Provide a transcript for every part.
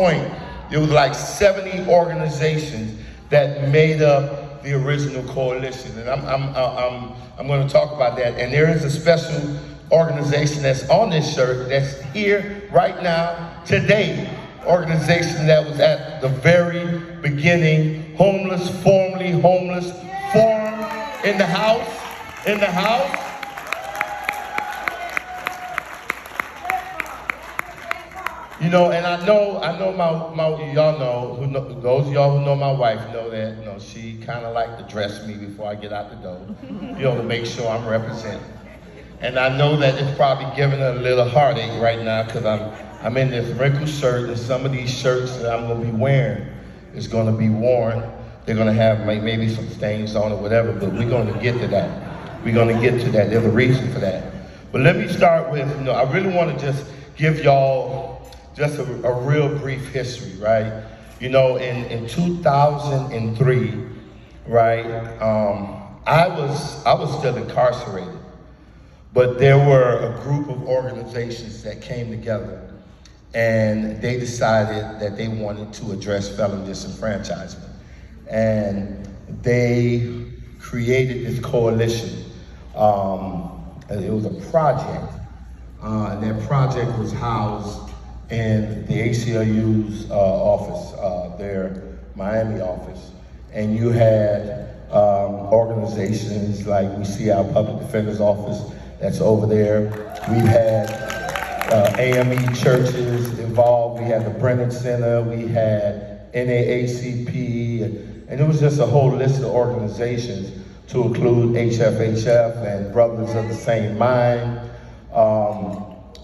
point, there was like 70 organizations that made up the original coalition, and I'm going to talk about that. And there is a special organization that's on this shirt that's here right now today. Organization that was at the very beginning, Homeless, Formerly Homeless Forum in the house. You know, and I know y'all know, those of y'all who know my wife know that, you know, she kind of like to dress me before I get out the door, you know, to make sure I'm represented. And I know that it's probably giving her a little heartache right now because I'm in this wrinkled shirt, and some of these shirts that I'm gonna be wearing is gonna be worn. They're gonna have maybe some stains on it, whatever, but we're gonna get to that. We're gonna get to that, there's a reason for that. But let me start with, you know, I really wanna just give y'all just a real brief history, right? You know, in 2003, right, I was still incarcerated, but there were a group of organizations that came together and they decided that they wanted to address felon disenfranchisement. And they created this coalition. It was a project, and that project was housed in the ACLU's office, their Miami office. And you had organizations like, we see our public defender's office that's over there. We've had AME churches involved. We had the Brennan Center. We had NAACP. And it was just a whole list of organizations to include HFHF and Brothers of the Same Mind.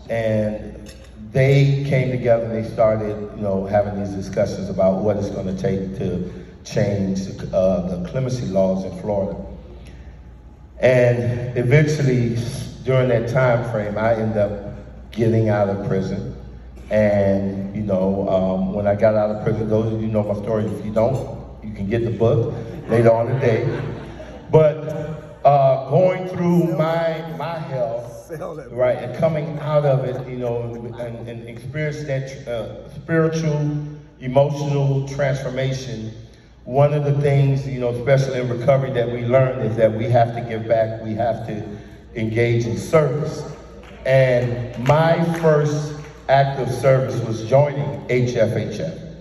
And they came together and they started, you know, having these discussions about what it's going to take to change the clemency laws in Florida. And eventually, during that time frame, I ended up getting out of prison. And, you know, when I got out of prison, those of you know my story. If you don't, you can get the book later on today. But going through my health, right, and coming out of it, you know, and experiencing that spiritual, emotional transformation, one of the things, you know, especially in recovery, that we learned is that we have to give back, we have to engage in service. And my first act of service was joining HFHF.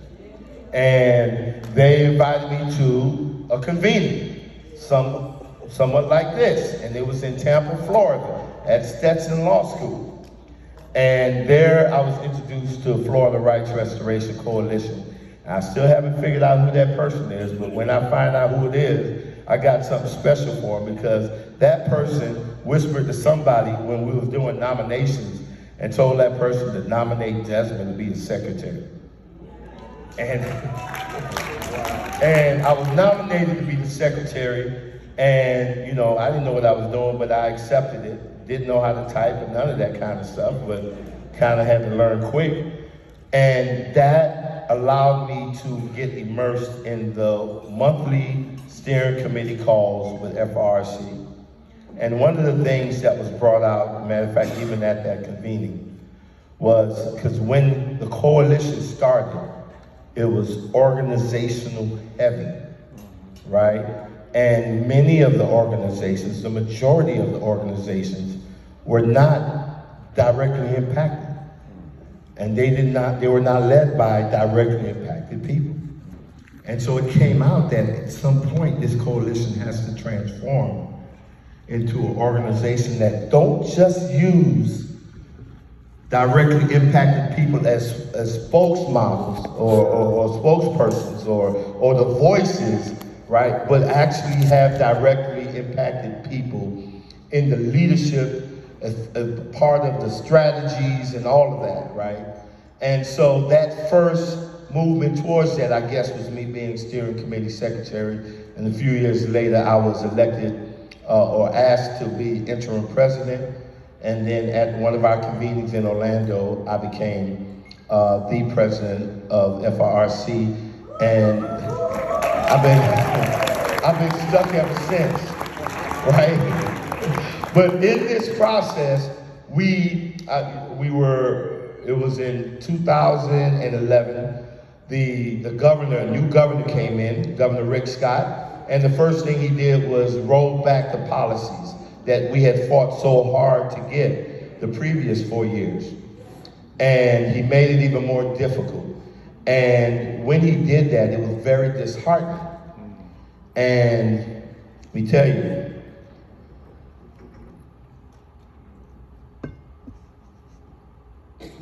And they invited me to a convening, somewhat like this, and it was in Tampa, Florida, at Stetson Law School. And there I was introduced to Florida Rights Restoration Coalition. I still haven't figured out who that person is, but when I find out who it is, I got something special for him, because that person whispered to somebody when we was doing nominations and told that person to nominate Desmond to be the secretary. And I was nominated to be the secretary, and, you know, I didn't know what I was doing, but I accepted it. Didn't know how to type and none of that kind of stuff, but kind of had to learn quick. And that allowed me to get immersed in the monthly steering committee calls with FRRC. And one of the things that was brought out, matter of fact, even at that convening, was because when the coalition started, it was organizational heavy, right? And many of the organizations, the majority of the organizations, were not directly impacted. And they were not led by directly impacted people. And so it came out that at some point this coalition has to transform into an organization that don't just use directly impacted people as spokesmodels or spokespersons or the voices, right? But actually have directly impacted people in the leadership as part of the strategies and all of that, right? And so that first movement towards that, I guess, was me being steering committee secretary. And a few years later, I was elected or asked to be interim president. And then at one of our convenings in Orlando, I became the president of FRRC. And I've been stuck ever since, right? But in this process, we were It was in 2011. The governor, a new governor came in, Governor Rick Scott, and the first thing he did was roll back the policies that we had fought so hard to get the previous 4 years. And he made it even more difficult. And when he did that, it was very disheartening. And let me tell you,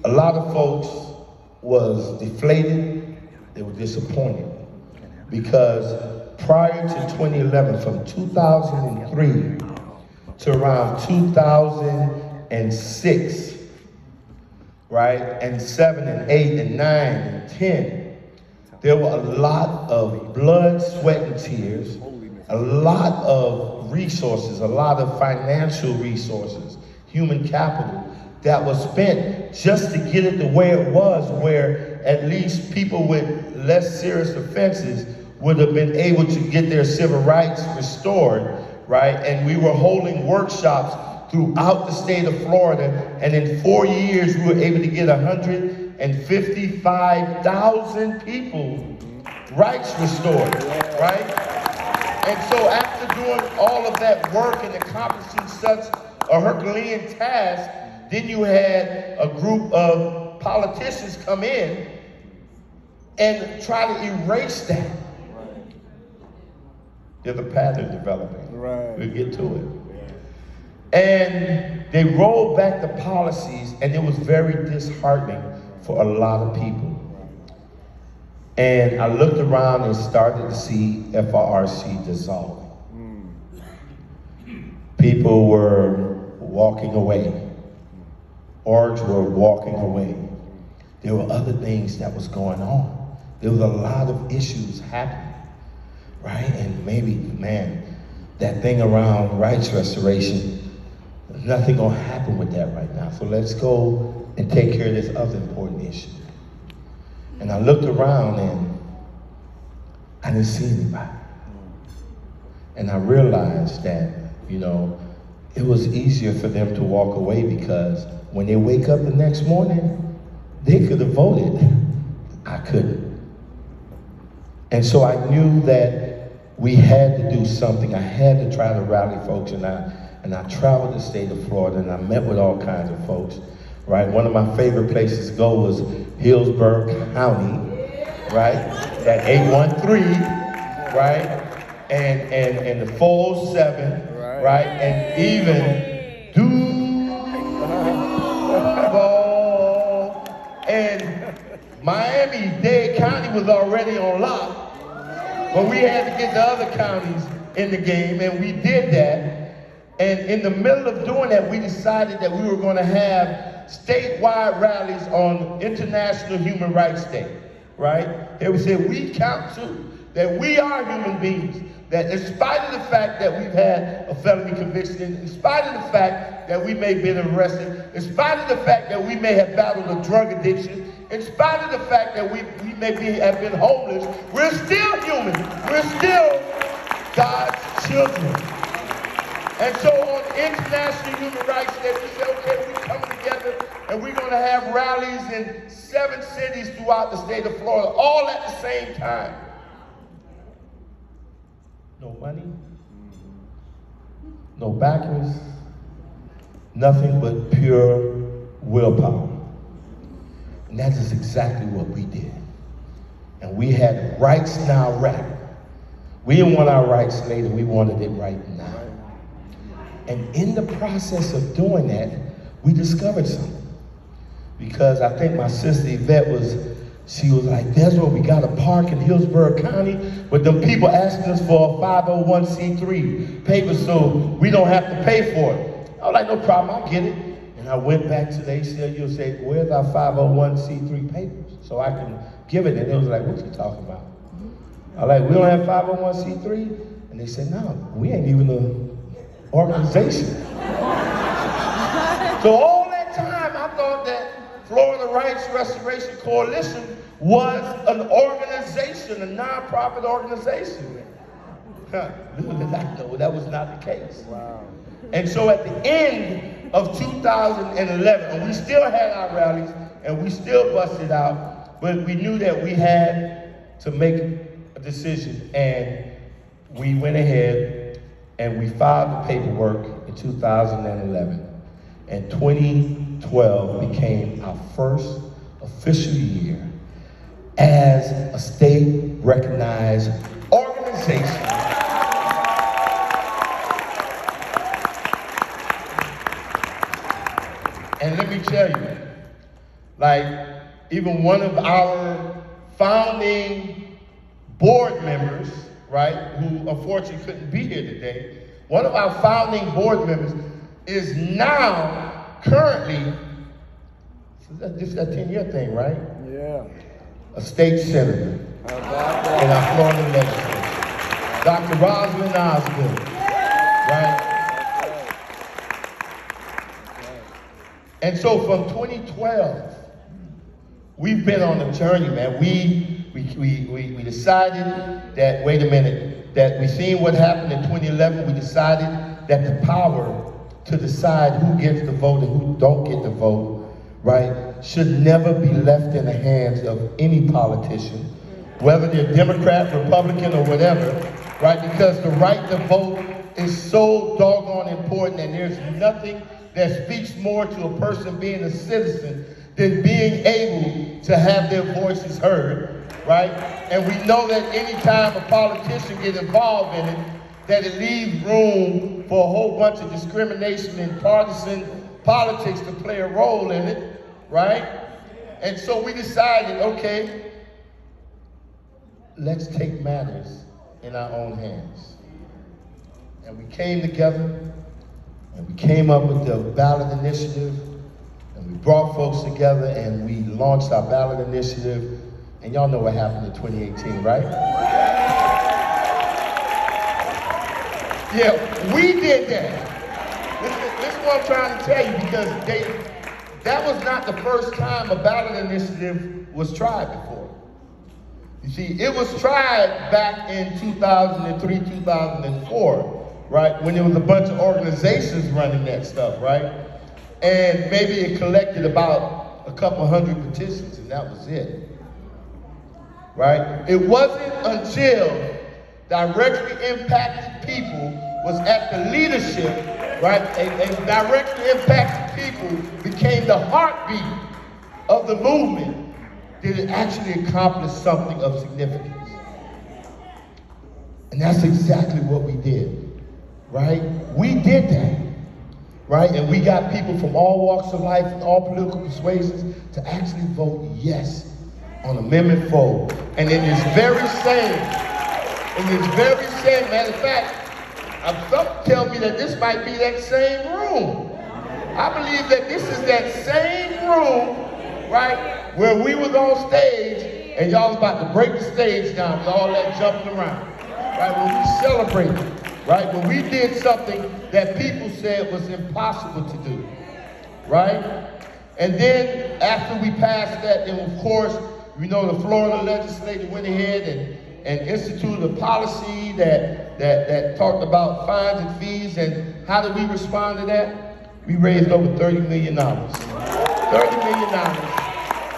a lot of folks was deflated, they were disappointed. Because prior to 2011, from 2003 to around 2006, right, and 7 and 8 and 9 and 10, there were a lot of blood, sweat, and tears, a lot of resources, a lot of financial resources, human capital that was spent just to get it the way it was, where at least people with less serious offenses would have been able to get their civil rights restored, right? And we were holding workshops throughout the state of Florida, and in 4 years, we were able to get 155,000 people rights restored, right? And so after doing all of that work and accomplishing such a Herculean task, then you had a group of politicians come in and try to erase that. There's a pattern developing. Right. We'll get to it. And they rolled back the policies, and it was very disheartening for a lot of people. And I looked around and started to see FRRC dissolving. People were walking away. Orgs were walking away. There were other things that was going on. There was a lot of issues happening, right? And maybe, man, that thing around rights restoration, nothing gonna happen with that right now. So let's go and take care of this other important issue. And I looked around and I didn't see anybody. And I realized that, you know, it was easier for them to walk away because when they wake up the next morning, they could have voted. I couldn't. And so I knew that we had to do something. I had to try to rally folks, and I traveled the state of Florida, and I met with all kinds of folks, right? One of my favorite places to go was Hillsborough County, right? That 813, right? And the 407, right? And even Duval. And Miami-Dade County was already on lock, but we had to get the other counties in the game, and we did that. And in the middle of doing that, we decided that we were going to have statewide rallies on International Human Rights Day, right? And we said, we count too, that we are human beings, that in spite of the fact that we've had a felony conviction, in spite of the fact that we may have been arrested, in spite of the fact that we may have battled a drug addiction, in spite of the fact that we have been homeless, we're still human. We're still God's children. And so on International Human Rights Day, we said, okay, we're coming together and we're going to have rallies in 7 cities throughout the state of Florida, all at the same time. No money, no backers, nothing but pure willpower. And that is exactly what we did. And we had rights now rap. We didn't want our rights later, we wanted it right now. And in the process of doing that, we discovered something. Because I think my sister Yvette she was like, that's where we got a park in Hillsborough County, but them people asking us for a 501c3 paper so we don't have to pay for it. I was like, no problem, I'll get it. And I went back to the ACLU and said, where's our 501c3 papers? So I can give it. And they was like, what you talking about? I was like, we don't have 501c3? And they said, no, we ain't even an organization. So all that time, I thought that Florida Rights Restoration Coalition was an organization, a nonprofit organization. Little did I know that was not the case. Wow. And so at the end of 2011, and we still had our rallies, and we still busted out, but we knew that we had to make a decision, and we went ahead and we filed the paperwork in 2011, and 2012 became our first official year as a state-recognized organization. And let me tell you, like, even one of our founding board members, right, who unfortunately couldn't be here today, one of our founding board members is now currently, this is a 10-year thing, right? Yeah. A state senator in our Florida legislature, Dr. Rosalind Osgood, right? And so from 2012, we've been on a journey, man. We decided that, wait a minute, that we seen what happened in 2011. We decided that the power to decide who gets the vote and who don't get the vote, right, should never be left in the hands of any politician, whether they're Democrat, Republican, or whatever, right? Because the right to vote is so doggone important, and there's nothing that speaks more to a person being a citizen than being able to have their voices heard, right? And we know that anytime a politician gets involved in it, that it leaves room for a whole bunch of discrimination and partisan politics to play a role in it, right? And so we decided, okay, let's take matters in our own hands. And we came together, and we came up with the ballot initiative, and we brought folks together, and we launched our ballot initiative. And y'all know what happened in 2018, right? Yeah, we did that. This is what I'm trying to tell you, because that was not the first time a ballot initiative was tried before. You see, it was tried back in 2003, 2004. Right, when there was a bunch of organizations running that stuff, right? And maybe it collected about a couple hundred petitions, and that was it, right? It wasn't until directly impacted people was at the leadership, right? And directly impacted people became the heartbeat of the movement that it actually accomplished something of significance. And that's exactly what we did. Right? We did that, right? And we got people from all walks of life and all political persuasions to actually vote yes on Amendment 4. And in this very same, matter of fact, some tell me that this might be that same room. I believe that this is that same room, right, where we was on stage and y'all was about to break the stage down with all that jumping around, right? When we celebrated. Right? When we did something that people said was impossible to do, right? And then after we passed that, and of course, we know the Florida legislature went ahead and instituted a policy that talked about fines and fees, and how did we respond to that? We raised over $30 million. $30 million,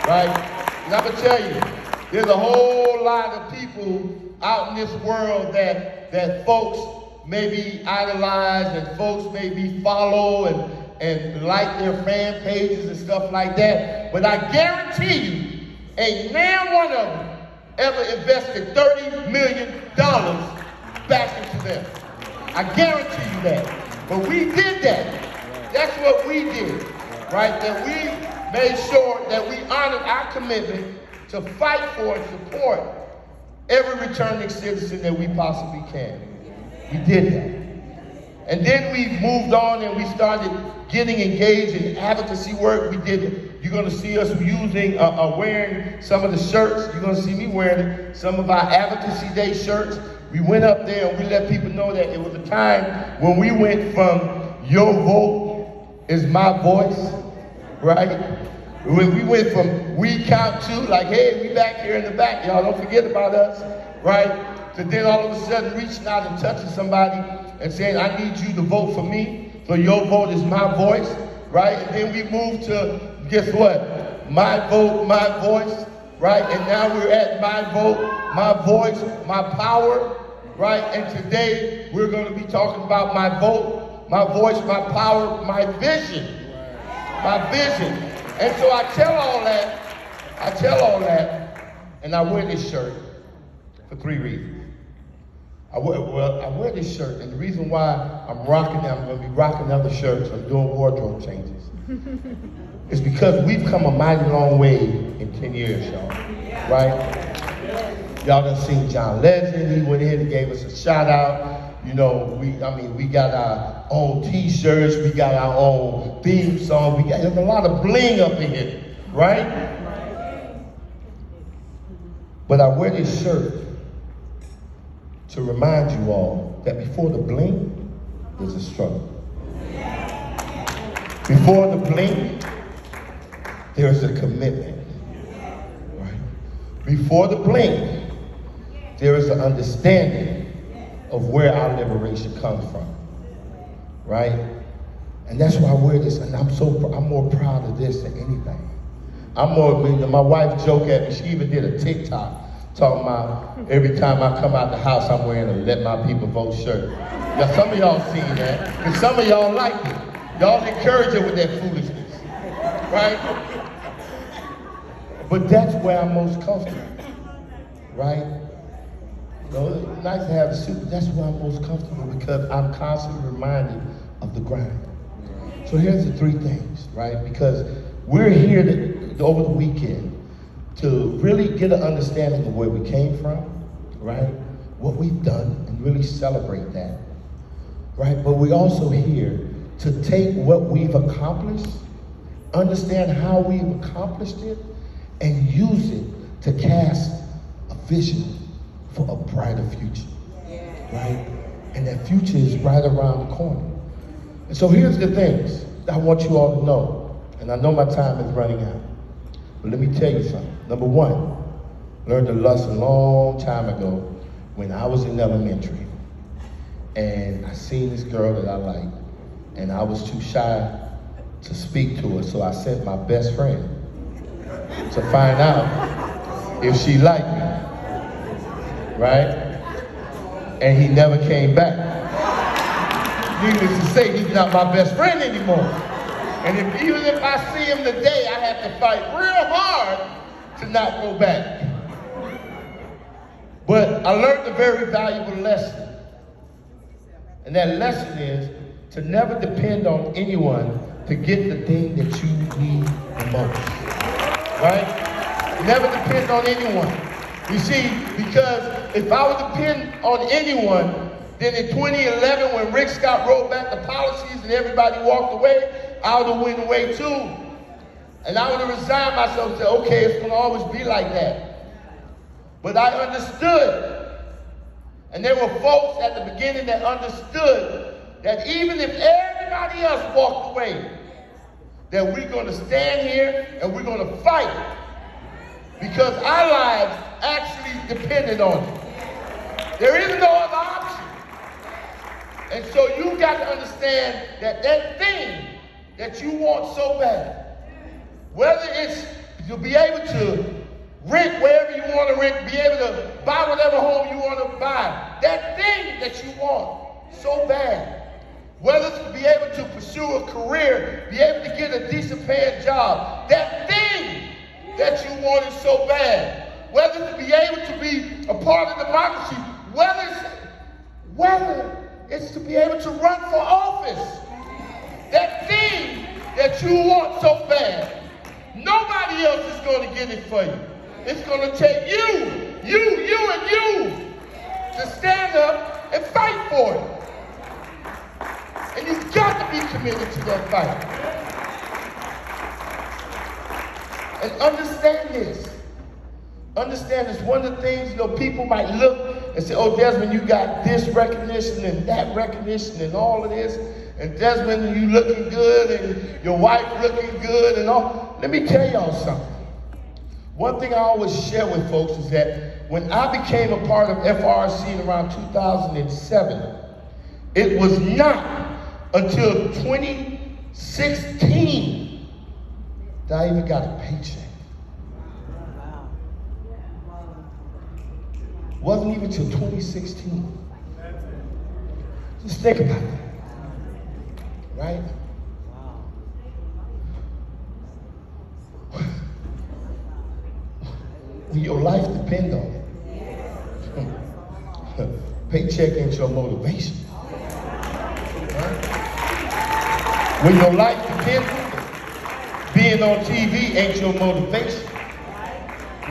right? And I'm gonna tell you, there's a whole lot of people out in this world that folks maybe idolize, and folks maybe follow and like their fan pages and stuff like that. But I guarantee you, ain't man one of them ever invested $30 million back into them. I guarantee you that. But we did that. That's what we did, right? That we made sure that we honored our commitment to fight for and support every returning citizen that we possibly can. We did that. And then we moved on and we started getting engaged in advocacy work. You're gonna see us using, wearing some of the shirts. You're gonna see me wearing it, some of our Advocacy Day shirts. We went up there and we let people know that it was a time when we went from your vote is my voice, right? When we went from we count to, like, hey, we back here in the back, y'all don't forget about us, right? To then all of a sudden reaching out and touching somebody and saying, I need you to vote for me, so your vote is my voice, right? And then we moved to, guess what? my vote, my voice, right? And now we're at my vote, my voice, my power, right? And today we're going to be talking about my vote, my voice, my power, my vision. My vision. And so I tell all that, and I wear this shirt for 3 reasons. I wear this shirt, and the reason why I'm going to be rocking other shirts, I'm doing wardrobe changes, is because we've come a mighty long way in 10 years, y'all, right? Y'all done seen John Legend, he went in and gave us a shout out. You know, we got our own t-shirts, we got our own theme song, there's a lot of bling up in here, right? But I wear this shirt to remind you all that before the bling, there's a struggle. Before the bling, there's a commitment, right? Before the bling, there is an understanding of where our liberation comes from, right? And that's why I wear this, and I'm more proud of this than anything. My wife joked at me, she even did a TikTok talking about every time I come out the house, I'm wearing a Let My People Vote shirt. Now some of y'all seen that, and some of y'all like it. Y'all encourage her with that foolishness, right? But that's where I'm most comfortable, right? You know, it's nice to have a suit, but that's where I'm most comfortable because I'm constantly reminded of the grind. So here's the 3 things, right? Because we're here over the weekend to really get an understanding of where we came from, right? What we've done and really celebrate that, right? But we're also here to take what we've accomplished, understand how we've accomplished it, and use it to cast a vision for a brighter future, right? And that future is right around the corner. And so here's the things that I want you all to know, and I know my time is running out, but let me tell you something. Number 1, learned a lesson a long time ago when I was in elementary, and I seen this girl that I liked, and I was too shy to speak to her, so I sent my best friend to find out if she liked me. Right? And he never came back. Needless to say, he's not my best friend anymore. And even if I see him today, I have to fight real hard to not go back. But I learned a very valuable lesson. And that lesson is to never depend on anyone to get the thing that you need the most. Right? Never depend on anyone. You see, because if I would depend on anyone, then in 2011, when Rick Scott rolled back the policies and everybody walked away, I would have went away too. And I would have resigned myself and said, okay, it's going to always be like that. But I understood. And there were folks at the beginning that understood that even if everybody else walked away, that we're going to stand here and we're going to fight. Because our lives actually depended on it. There is no other option. And so you got to understand that that thing that you want so bad, whether it's to be able to rent wherever you want to rent, be able to buy whatever home you want to buy, that thing that you want so bad, whether it's to be able to pursue a career, be able to get a decent paying job, that thing that you wanted so bad, whether to be able to be a part of democracy, whether it's to be able to run for office, that thing that you want so bad, nobody else is going to get it for you. It's going to take you to stand up and fight for it. And you've got to be committed to that fight. And understand this. Understand this. One of the things, people might look and say, oh, Desmond, you got this recognition and that recognition and all of this. And Desmond, you looking good and your wife looking good and all. Let me tell y'all something. One thing I always share with folks is that when I became a part of FRRC in around 2007, it was not until 2016 that I even got a paycheck. Wasn't even till 2016. Just think about that, right? When your life depends on it, paycheck ain't your motivation. Right? When your life depends on it, being on TV ain't your motivation.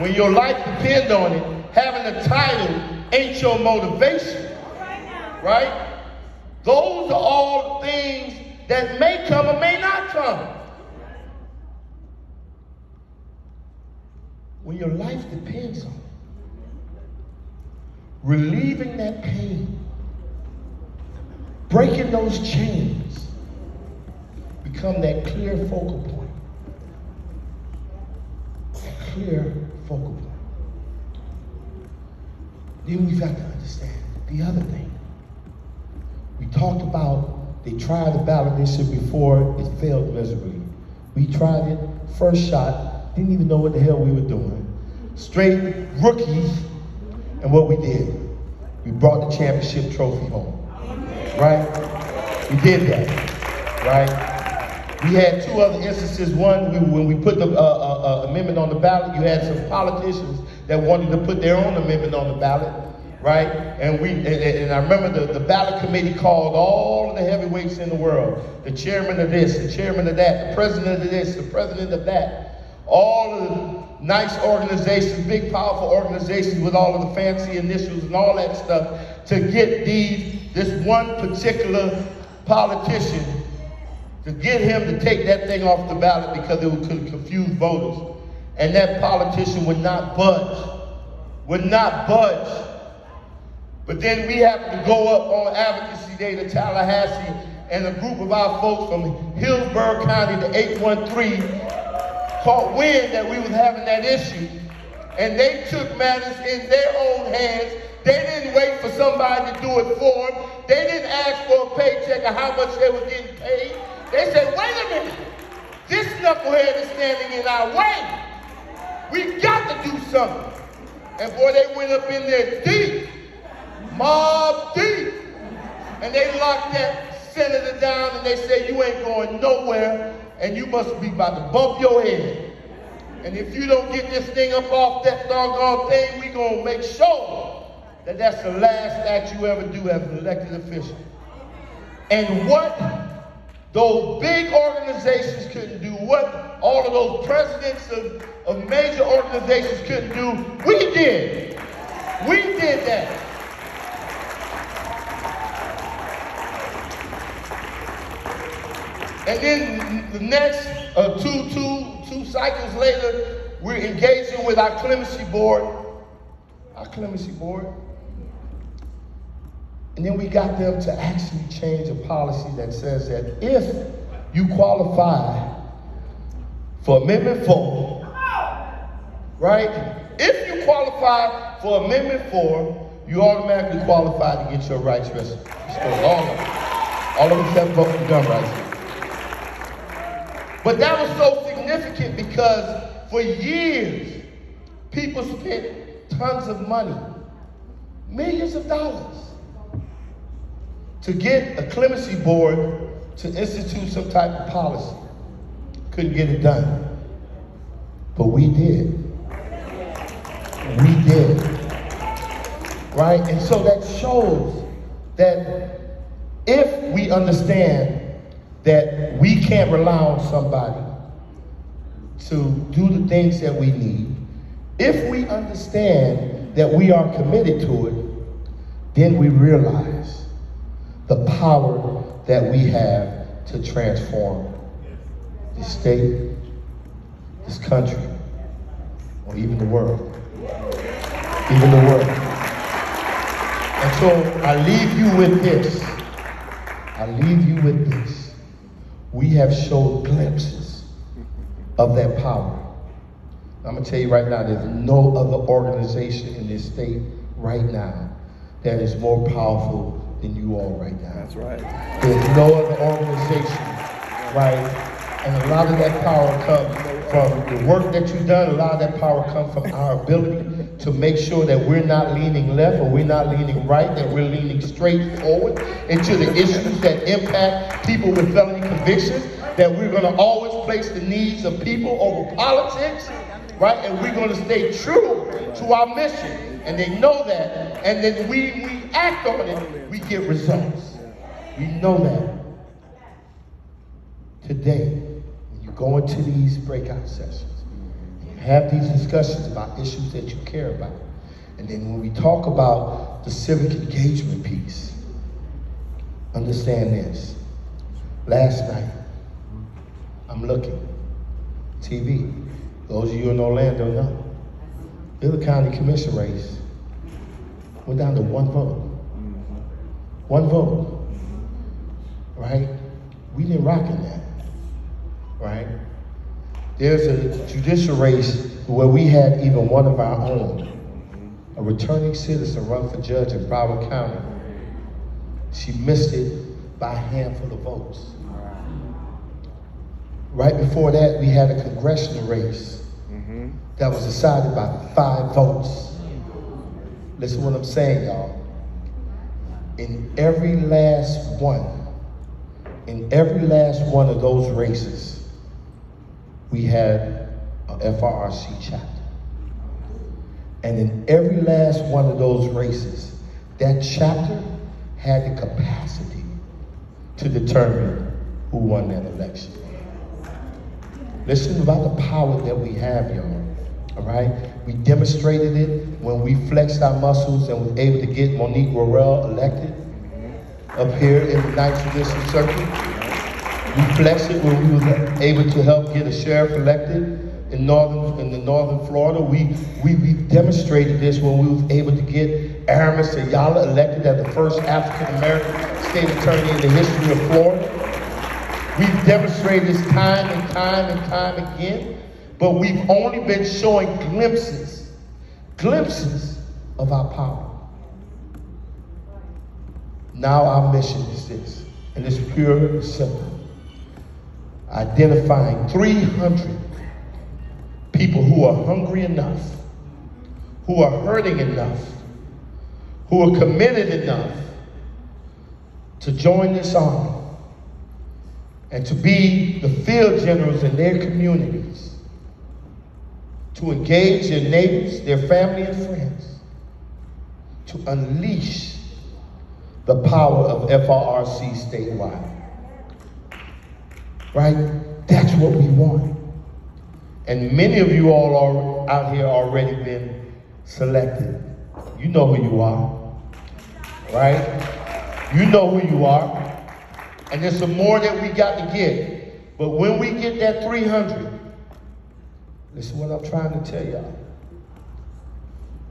When your life depends on it, having a title ain't your motivation. Right? Those are all things that may come or may not come. When your life depends on it, relieving that pain, breaking those chains, become that clear focal point. That clear focal point. Then we've got to understand the other thing. We talked about they tried the ballot initiative before, it failed miserably. We tried it, first shot, didn't even know what the hell we were doing. Straight rookies, and what we did, we brought the championship trophy home. Right? We did that, right? We had two other instances. One, when we put the amendment on the ballot, you had some politicians that wanted to put their own amendment on the ballot, right? And I remember the ballot committee called all of the heavyweights in the world, the chairman of this, the chairman of that, the president of this, the president of that, all of the nice organizations, big powerful organizations with all of the fancy initials and all that stuff to get this one particular politician, to get him to take that thing off the ballot because it would confuse voters. And that politician would not budge. But then we happened to go up on Advocacy Day to Tallahassee, and a group of our folks from Hillsborough County, the 813, caught wind that we was having that issue. And they took matters in their own hands. They didn't wait for somebody to do it for them. They didn't ask for a paycheck or how much they were getting paid. They said, wait a minute, this knucklehead is standing in our way. We got to do something. And boy, they went up in there deep, mob deep. And they locked that senator down and they said, you ain't going nowhere and you must be about to bump your head. And if you don't get this thing up off that doggone thing, we gonna make sure that that's the last act you ever do as an elected official. And what those big organizations couldn't do, what all of those presidents of major organizations couldn't do, we did. We did that. And then the next two cycles later, we're engaging with our clemency board. And then we got them to actually change a policy that says that if you qualify for Amendment 4, right? If you qualify for Amendment 4, you automatically qualify to get your rights restored. All of them except vote for gun rights. But that was so significant because for years, people spent tons of money, millions of dollars, to get a clemency board to institute some type of policy. Couldn't get it done. But we did. We did. Right? And so that shows that if we understand that we can't rely on somebody to do the things that we need, if we understand that we are committed to it, then we realize the power that we have to transform this state, this country, or even the world. Even the world. And so I leave you with this. We have showed glimpses of that power. I'm gonna tell you right now, there's no other organization in this state right now that is more powerful than you all right now. That's right. There's no other organization, right? And a lot of that power comes from the work that you've done. A lot of that power comes from our ability to make sure that we're not leaning left or we're not leaning right, that we're leaning straight forward into the issues that impact people with felony convictions, that we're going to always place the needs of people over politics, right? And we're going to stay true to our mission. And they know that. And then we act on it, we get results. We know that. Today, when you go into these breakout sessions, and you have these discussions about issues that you care about, and then when we talk about the civic engagement piece, understand this. Last night, I'm looking, TV. Those of you in Orlando know. Little County Commission race went down to one vote. One vote, right? We didn't rock in that, right? There's a judicial race where we had even one of our own, a returning citizen, run for judge in Broward County. She missed it by a handful of votes. Right before that, we had a congressional race that was decided by 5 votes. Listen to what I'm saying, y'all. In every last one of those races, we had a FRRC chapter. And in every last one of those races, that chapter had the capacity to determine who won that election. Listen about the power that we have, y'all. All right? We demonstrated it when we flexed our muscles and was able to get Monique Worrell elected up here in the 9th Judicial Circuit. We flexed it when we were able to help get a sheriff elected in northern Florida. We demonstrated this when we was able to get Aramis Ayala elected as the first African-American state attorney in the history of Florida. We've demonstrated this time and time again, but we've only been showing glimpses of our power. Now our mission is this, and it's pure and simple. Identifying 300 people who are hungry enough, who are hurting enough, who are committed enough to join this army and to be the field generals in their communities, to engage their neighbors, their family and friends, to unleash the power of FRRC statewide. Right? That's what we want. And many of you all are out here already been selected. You know who you are, right? You know who you are. And there's some more that we got to get. But when we get that 300, listen what I'm trying to tell y'all.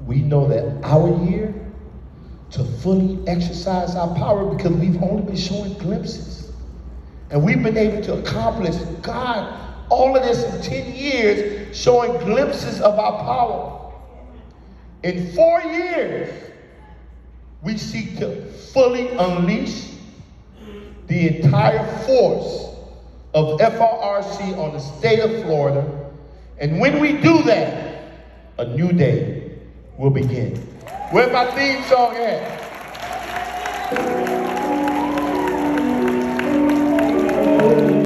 We know that our year to fully exercise our power, because we've only been showing glimpses. And we've been able to accomplish, God, all of this in 10 years, showing glimpses of our power. In 4 years, we seek to fully unleash the entire force of FRRC on the state of Florida. And when we do that, a new day will begin. Where's my theme song at?